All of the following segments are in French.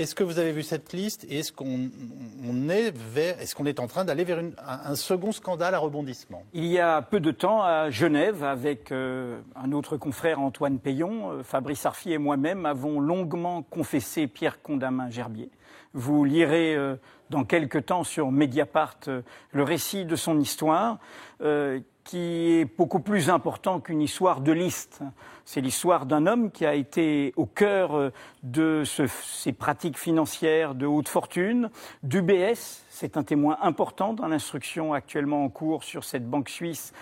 est-ce que vous avez vu cette liste et est-ce qu'on est en train d'aller vers un second scandale à rebondissement? Il y a peu de temps, à Genève, avec un autre confrère, Antoine Peillon, Fabrice Arfi et moi-même avons longuement confessé Pierre Condamin-Gerbier. Vous lirez dans quelques temps sur Mediapart le récit de son histoire, qui est beaucoup plus important qu'une histoire de liste. C'est l'histoire d'un homme qui a été au cœur de ces pratiques financières de haute fortune, d'UBS. C'est un témoin important dans l'instruction actuellement en cours sur cette banque suisse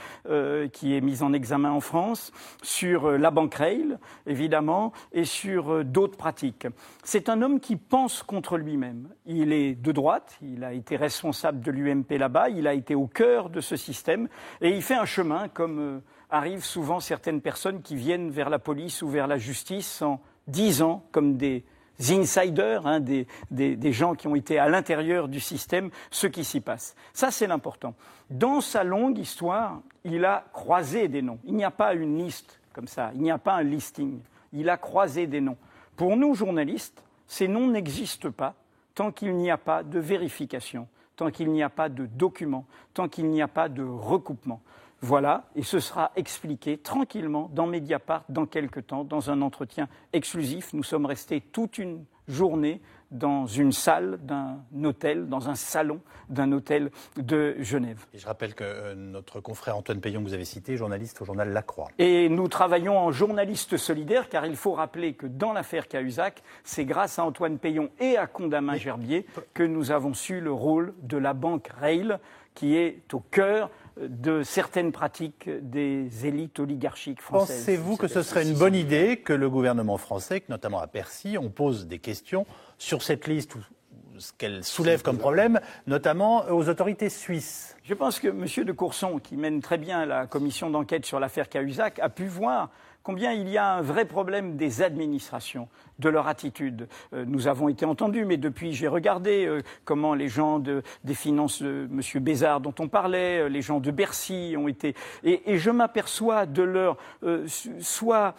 qui est mise en examen en France, sur la banque Rail, évidemment, et sur d'autres pratiques. C'est un homme qui pense contre lui-même. Il est de droite, il a été responsable de l'UMP là-bas, il a été au cœur de ce système, et il fait un chemin comme arrivent souvent certaines personnes qui viennent vers la police ou vers la justice en 10 ans comme des insiders, des gens qui ont été à l'intérieur du système, ce qui s'y passe. Ça, c'est l'important. Dans sa longue histoire, il a croisé des noms. Il n'y a pas une liste comme ça, il n'y a pas un listing. Il a croisé des noms. Pour nous, journalistes, ces noms n'existent pas tant qu'il n'y a pas de vérification, tant qu'il n'y a pas de documents, tant qu'il n'y a pas de recoupement. Voilà, et ce sera expliqué tranquillement dans Mediapart dans quelques temps, dans un entretien exclusif. Nous sommes restés toute une journée dans une salle d'un hôtel, dans un salon d'un hôtel de Genève. Et je rappelle que notre confrère Antoine Peillon, que vous avez cité, journaliste au journal La Croix. Et nous travaillons en journaliste solidaire, car il faut rappeler que dans l'affaire Cahuzac, c'est grâce à Antoine Peillon et à Condamin-Gerbier que nous avons su le rôle de la banque Rail, qui est au cœur de certaines pratiques des élites oligarchiques françaises. Pensez-vous que ce serait une bonne idée que le gouvernement français, que notamment à Bercy, on pose des questions sur cette liste, ou ce qu'elle soulève comme problème, notamment aux autorités suisses? Je pense que M. de Courson, qui mène très bien la commission d'enquête sur l'affaire Cahuzac, a pu voir combien il y a un vrai problème des administrations, de leur attitude. Nous avons été entendus, mais depuis j'ai regardé comment les gens des finances de M. Bézard dont on parlait, les gens de Bercy ont été... Et je m'aperçois de leur soit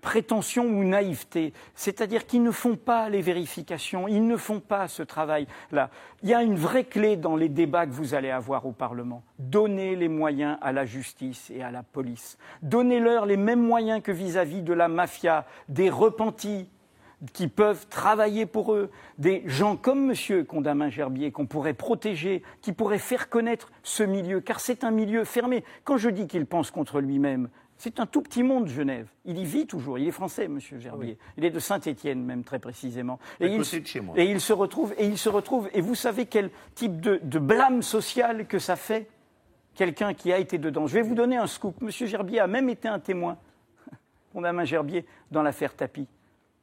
prétention ou naïveté, c'est-à-dire qu'ils ne font pas les vérifications, ils ne font pas ce travail-là. Il y a une vraie clé dans les débats que vous allez avoir au Parlement. Donnez les moyens à la justice et à la police. Donnez-leur les mêmes moyens que vis-à-vis de la mafia, des repentis qui peuvent travailler pour eux, des gens comme M. Condamin-Gerbier qu'on pourrait protéger, qui pourraient faire connaître ce milieu, car c'est un milieu fermé. Quand je dis qu'il pense contre lui-même, c'est un tout petit monde, Genève. Il y vit toujours. Il est français, M. Gerbier. Oui. Il est de Saint-Étienne, même, très précisément. Et il se retrouve, et vous savez quel type de blâme social que ça fait, quelqu'un qui a été dedans. Je vais vous donner un scoop. M. Gerbier a même été un témoin, Condamin-Gerbier, dans l'affaire Tapie.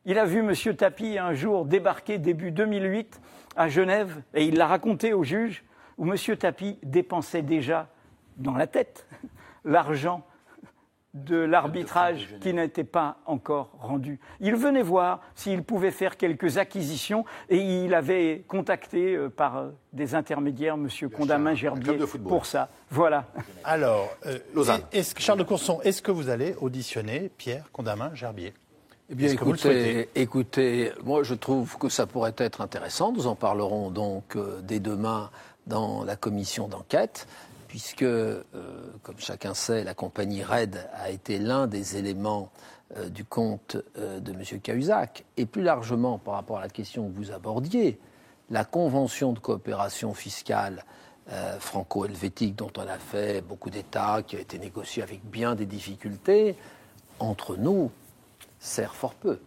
Il a vu M. Tapie un jour débarquer début 2008 à Genève, et il l'a raconté au juge, où M. Tapie dépensait déjà dans la tête l'argent de l'arbitrage qui n'était pas encore rendu. Il venait voir s'il pouvait faire quelques acquisitions et il avait contacté par des intermédiaires M. Condamin-Gerbier pour ça. Voilà. Alors, Charles de Courson, est-ce que vous allez auditionner Pierre Condamin-Gerbier ? Eh bien, écoutez, moi je trouve que ça pourrait être intéressant. Nous en parlerons donc dès demain dans la commission d'enquête, puisque, comme chacun sait, la compagnie RAID a été l'un des éléments du compte de M. Cahuzac. Et plus largement, par rapport à la question que vous abordiez, la convention de coopération fiscale franco-helvétique dont on a fait beaucoup d'États, qui a été négociée avec bien des difficultés, entre nous, sert fort peu.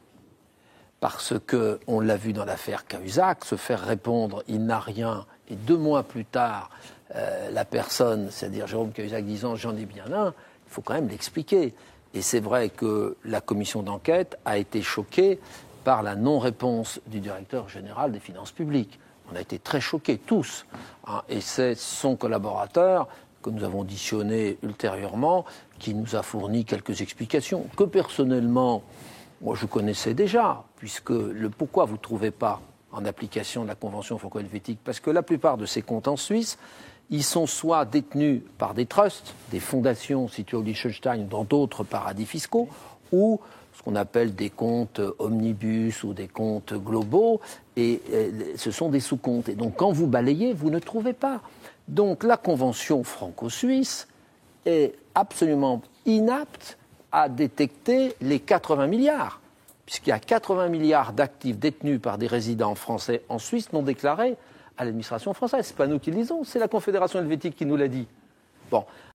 Parce que, on l'a vu dans l'affaire Cahuzac, se faire répondre « il n'a rien » et 2 mois plus tard, la personne, c'est-à-dire Jérôme Cahuzac disant « j'en ai bien un », il faut quand même l'expliquer. Et c'est vrai que la commission d'enquête a été choquée par la non-réponse du directeur général des finances publiques. On a été très choqués, tous. Hein, et c'est son collaborateur que nous avons auditionné ultérieurement, qui nous a fourni quelques explications, que personnellement, moi je connaissais déjà, puisque pourquoi vous ne trouvez pas en application de la Convention franco-helvétique? Parce que la plupart de ces comptes en Suisse, ils sont soit détenus par des trusts, des fondations situées au Liechtenstein ou dans d'autres paradis fiscaux, ou ce qu'on appelle des comptes omnibus ou des comptes globaux, et ce sont des sous-comptes. Et donc quand vous balayez, vous ne trouvez pas. Donc la convention franco-suisse est absolument inapte à détecter les 80 milliards, puisqu'il y a 80 milliards d'actifs détenus par des résidents français en Suisse non déclarés à l'administration française. Ce n'est pas nous qui le disons, c'est la Confédération helvétique qui nous l'a dit. Bon,